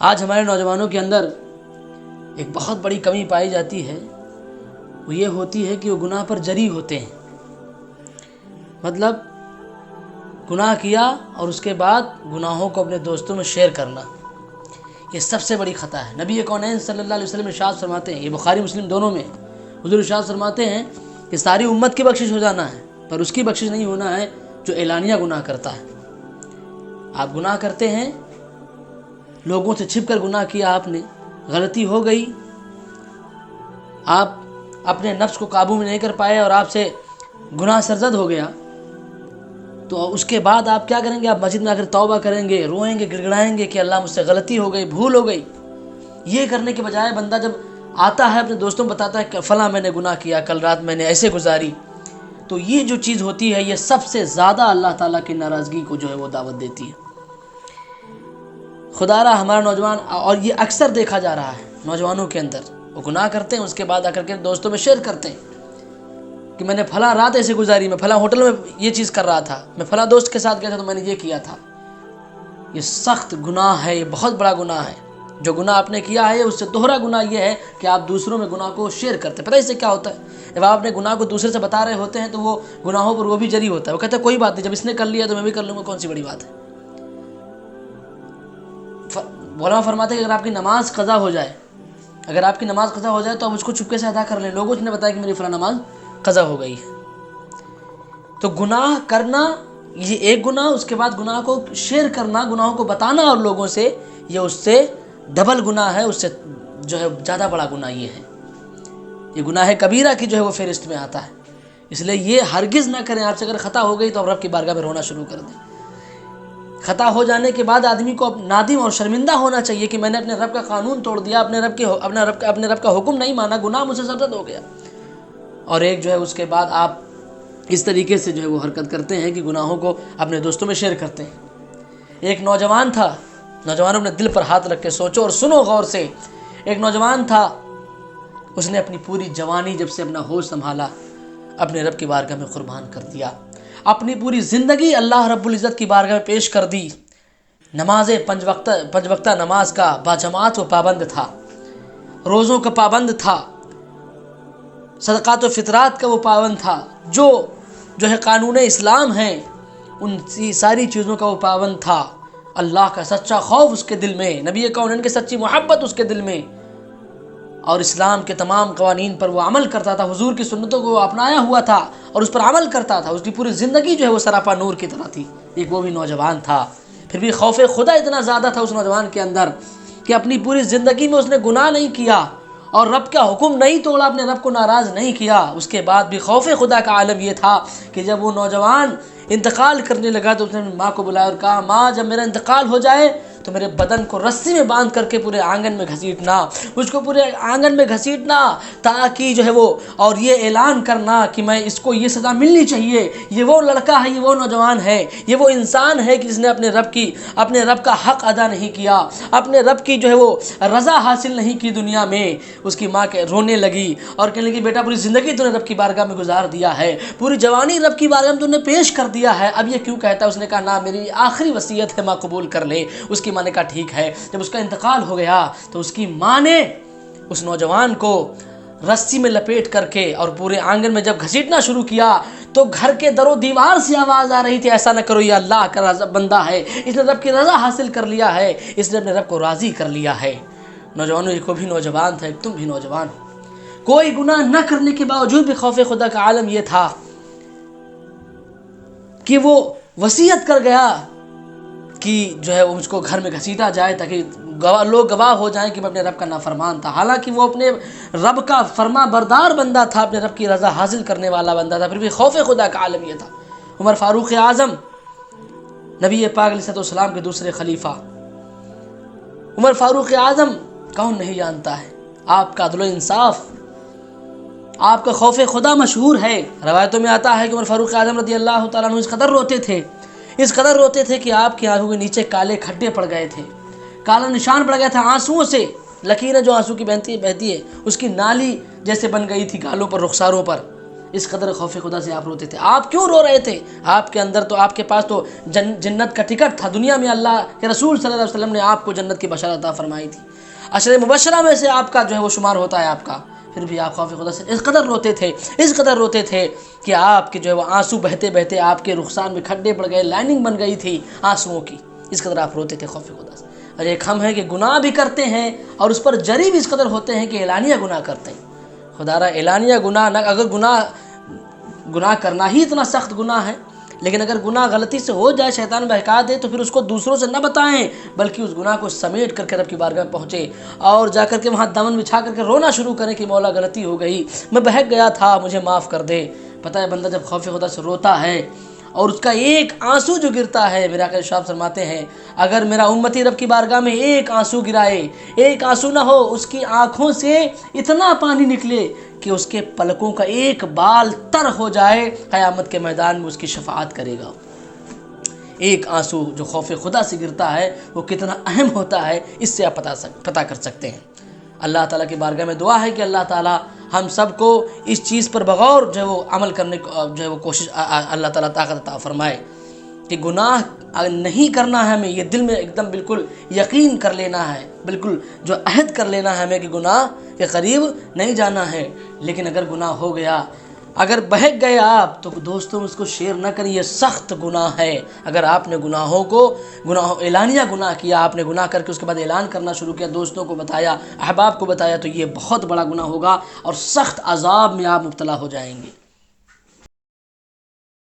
آج ہمارے نوجوانوں کے اندر ایک بہت بڑی کمی پائی جاتی ہے، وہ یہ ہوتی ہے کہ وہ گناہ پر جری ہوتے ہیں۔ مطلب گناہ کیا اور اس کے بعد گناہوں کو اپنے دوستوں میں شیئر کرنا، یہ سب سے بڑی خطا ہے۔ نبی کونین صلی اللہ علیہ وسلم ارشاد فرماتے ہیں، یہ بخاری مسلم دونوں میں، حضور ارشاد فرماتے ہیں کہ ساری امت کی بخشش ہو جانا ہے، پر اس کی بخشش نہیں ہونا ہے جو اعلانیہ گناہ کرتا ہے۔ آپ گناہ کرتے ہیں، لوگوں سے چھپ کر گناہ کیا، آپ نے غلطی ہو گئی، آپ اپنے نفس کو قابو میں نہیں کر پائے اور آپ سے گناہ سرزد ہو گیا، تو اس کے بعد آپ کیا کریں گے؟ آپ مسجد میں آ کر توبہ کریں گے، روئیں گے، گڑگڑائیں گے کہ اللہ مجھ سے غلطی ہو گئی، بھول ہو گئی۔ یہ کرنے کے بجائے بندہ جب آتا ہے اپنے دوستوں کو بتاتا ہے کہ فلاں میں نے گناہ کیا، کل رات میں نے ایسے گزاری، تو یہ جو چیز ہوتی ہے یہ سب سے زیادہ اللہ تعالیٰ کی ناراضگی کو جو ہے وہ دعوت دیتی ہے۔ خدا را ہمارا نوجوان، اور یہ اکثر دیکھا جا رہا ہے نوجوانوں کے اندر، وہ گناہ کرتے ہیں، اس کے بعد آ کر کے دوستوں میں شیئر کرتے ہیں کہ میں نے فلاں رات ایسے گزاری، میں فلاں ہوٹل میں یہ چیز کر رہا تھا، میں فلاں دوست کے ساتھ گیا تھا تو میں نے یہ کیا تھا۔ یہ سخت گناہ ہے، یہ بہت بڑا گناہ ہے۔ جو گناہ آپ نے کیا ہے اس سے دوہرا گناہ یہ ہے کہ آپ دوسروں میں گناہ کو شیئر کرتے ہیں۔ پتہ ہے اس سے کیا ہوتا ہے؟ جب آپ اپنے گناہ کو دوسرے سے بتا رہے ہوتے ہیں تو وہ گناہوں پر وہ بھی جری ہوتا ہے، وہ کہتا ہے کوئی بات نہیں، جب اس نے کر لیا تو میں بھی کر لوں گا، کون سی بڑی بات ہے۔ مولانا فرماتے ہیں کہ اگر آپ کی نماز قضا ہو جائے، اگر آپ کی نماز قضا ہو جائے تو آپ اس کو چپکے سے ادا کر لیں، لوگوں نے بتایا کہ میری فلاں نماز قضا ہو گئی ہے۔ تو گناہ کرنا یہ ایک گناہ، اس کے بعد گناہ کو شیئر کرنا، گناہوں کو بتانا اور لوگوں سے، یہ اس سے ڈبل گناہ ہے، اس سے جو ہے زیادہ بڑا گناہ یہ ہے۔ یہ گناہ کبیرہ کی جو ہے وہ فہرست میں آتا ہے، اس لیے یہ ہرگز نہ کریں۔ آپ سے اگر خطا ہو گئی تو اب رب کی بارگاہ میں رونا شروع کر دیں۔ خطا ہو جانے کے بعد آدمی کو نادم اور شرمندہ ہونا چاہیے کہ میں نے اپنے رب کا قانون توڑ دیا، اپنے رب کا حکم نہیں مانا، گناہ مجھ سے سرزد ہو گیا۔ اور ایک جو ہے اس کے بعد آپ اس طریقے سے جو ہے وہ حرکت کرتے ہیں کہ گناہوں کو اپنے دوستوں میں شیئر کرتے ہیں۔ ایک نوجوان تھا، نوجوانوں اپنے دل پر ہاتھ رکھ کے سوچو اور سنو غور سے۔ ایک نوجوان تھا، اس نے اپنی پوری جوانی جب سے اپنا ہوش سنبھالا اپنے رب کی بارگاہ میں قربان کر دیا، اپنی پوری زندگی اللہ رب العزت کی بارگاہ میں پیش کر دی۔ نماز پنج وقتہ نماز کا باجماعت وہ پابند تھا، روزوں کا پابند تھا، صدقات و فطرات کا وہ پابند تھا، جو ہے قانون اسلام ہیں ان ساری چیزوں کا وہ پابند تھا۔ اللہ کا سچا خوف اس کے دل میں، نبی کونین کی سچی محبت اس کے دل میں، اور اسلام کے تمام قوانین پر وہ عمل کرتا تھا، حضور کی سنتوں کو وہ اپنایا ہوا تھا اور اس پر عمل کرتا تھا۔ اس کی پوری زندگی جو ہے وہ سراپا نور کی طرح تھی۔ ایک وہ بھی نوجوان تھا، پھر بھی خوف خدا اتنا زیادہ تھا اس نوجوان کے اندر کہ اپنی پوری زندگی میں اس نے گناہ نہیں کیا اور رب کا حکم نہیں توڑا، اپنے رب کو ناراض نہیں کیا۔ اس کے بعد بھی خوف خدا کا عالم یہ تھا کہ جب وہ نوجوان انتقال کرنے لگا تو اس نے ماں کو بلایا اور کہا، ماں جب میرا انتقال ہو جائے تو میرے بدن کو رسی میں باندھ کر کے پورے آنگن میں گھسیٹنا، مجھ کو پورے آنگن میں گھسیٹنا، تاکہ جو ہے وہ اور یہ اعلان کرنا کہ میں اس کو یہ سزا ملنی چاہیے، یہ وہ لڑکا ہے، یہ وہ نوجوان ہے، یہ وہ انسان ہے کہ جس نے اپنے رب کا حق ادا نہیں کیا، اپنے رب کی جو ہے وہ رضا حاصل نہیں کی دنیا میں۔ اس کی ماں کے رونے لگی اور کہنے لگی، بیٹا پوری زندگی تو نے رب کی بارگاہ میں گزار دیا ہے، پوری جوانی رب کی بارگاہ میں تو نے پیش کر دیا ہے، اب یہ کیوں کہتا ہے؟ اس نے کہا، نہ، میری آخری وصیت ہے، ماں قبول کر لے۔ اس کی ماں نے کہا ٹھیک ہے۔ جب اس کا انتقال ہو گیا تو اس کی ماں نے اس نوجوان کو رسی میں لپیٹ کر کے اور پورے آنگن میں جب گھسیٹنا شروع کیا تو گھر کے در و دیوار سے آواز آ رہی تھی، ایسا نہ کرو، یہ اللہ کا بندہ ہے، اس نے رب کی رضا حاصل کر لیا ہے، اس نے اپنے رب کو راضی کر لیا ہے۔ نوجوانوں، ایک بھی نوجوان تھا، ایک تم بھی نوجوان ہو۔ کوئی گناہ نہ کرنے کے باوجود بھی خوف خدا کا عالم یہ تھا کہ وہ وصیت کر گیا کہ جو ہے مجھ کو گھر میں گھسیٹا جائے تاکہ لوگ گواہ ہو جائیں کہ میں اپنے رب کا نافرمان تھا۔ حالانکہ وہ اپنے رب کا فرما بردار بندہ تھا، اپنے رب کی رضا حاصل کرنے والا بندہ تھا، پھر بھی خوف خدا کا عالم یہ تھا۔ عمر فاروق اعظم، نبی پاک علیہ السلام کے دوسرے خلیفہ، عمر فاروق اعظم کون نہیں جانتا ہے آپ کا عدل و انصاف، آپ کا خوف خدا مشہور ہے۔ روایتوں میں آتا ہے کہ عمر فاروق اعظم رضی اللہ تعالیٰ عنہ اس قدر روتے تھے کہ آپ کی آنکھوں کے نیچے کالے کھڈے پڑ گئے تھے، کالا نشان پڑ گیا تھا آنسوؤں سے، لکیریں جو آنسو کی بہتی ہے اس کی نالی جیسے بن گئی تھی گالوں پر، رخساروں پر، اس قدر خوف خدا سے آپ روتے تھے. آپ کیوں رو رہے تھے؟ آپ کے اندر تو، آپ کے پاس تو جنت کا ٹکٹ تھا. دنیا میں اللہ کے رسول صلی اللہ علیہ وسلم نے آپ کو جنت کی بشارت عطا فرمائی تھی. عشر مبشرہ میں سے آپ کا جو ہے وہ شمار ہوتا ہے آپ کا. پھر بھی آپ خوف خدا سے اس قدر روتے تھے، اس قدر روتے تھے کہ آپ کے جو ہے وہ آنسو بہتے بہتے آپ کے رخسار میں کھڈے پڑ گئے، لائننگ بن گئی تھی آنسوؤں کی. اس قدر آپ روتے تھے خوف خدا سے. اور ایک ہم ہیں کہ گناہ بھی کرتے ہیں اور اس پر جری بھی اس قدر ہوتے ہیں کہ اعلانیہ گناہ کرتے ہیں. خدا را اعلانیہ گناہ نہ، اگر گناہ کرنا ہی اتنا سخت گناہ ہے، لیکن اگر گناہ غلطی سے ہو جائے، شیطان بہکا دے، تو پھر اس کو دوسروں سے نہ بتائیں، بلکہ اس گناہ کو سمیٹ کر کے رب کی بارگاہ میں پہنچے اور جا کر کے وہاں دامن بچھا کر کے رونا شروع کریں کہ مولا غلطی ہو گئی، میں بہک گیا تھا، مجھے معاف کر دے. پتہ ہے بندہ جب خوف خدا سے روتا ہے اور اس کا ایک آنسو جو گرتا ہے، میرا آقا ارشاد فرماتے ہیں اگر میرا امتی رب کی بارگاہ میں ایک آنسو گرائے، ایک آنسو نہ ہو، اس کی آنکھوں سے اتنا پانی نکلے کہ اس کے پلکوں کا ایک بال تر ہو جائے، قیامت کے میدان میں اس کی شفاعت کرے گا. ایک آنسو جو خوف خدا سے گرتا ہے وہ کتنا اہم ہوتا ہے، اس سے آپ پتہ کر سکتے ہیں. اللہ تعالیٰ کی بارگاہ میں دعا ہے کہ اللہ تعالیٰ ہم سب کو اس چیز پر بغور جو ہے وہ عمل کرنے کو جو ہے وہ کوشش اللہ تعالیٰ طاقت عطا فرمائے کہ گناہ نہیں کرنا ہے ہمیں. یہ دل میں ایک دم بالکل یقین کر لینا ہے، بالکل جو عہد کر لینا ہے ہمیں کہ گناہ کے قریب نہیں جانا ہے. لیکن اگر گناہ ہو گیا، اگر بہک گئے آپ، تو دوستوں میں اس کو شیئر نہ کریں، یہ سخت گناہ ہے. اگر آپ نے اعلانیہ گناہ کیا، آپ نے گناہ کر کے اس کے بعد اعلان کرنا شروع کیا، دوستوں کو بتایا، احباب کو بتایا، تو یہ بہت بڑا گناہ ہوگا اور سخت عذاب میں آپ مبتلا ہو جائیں گے.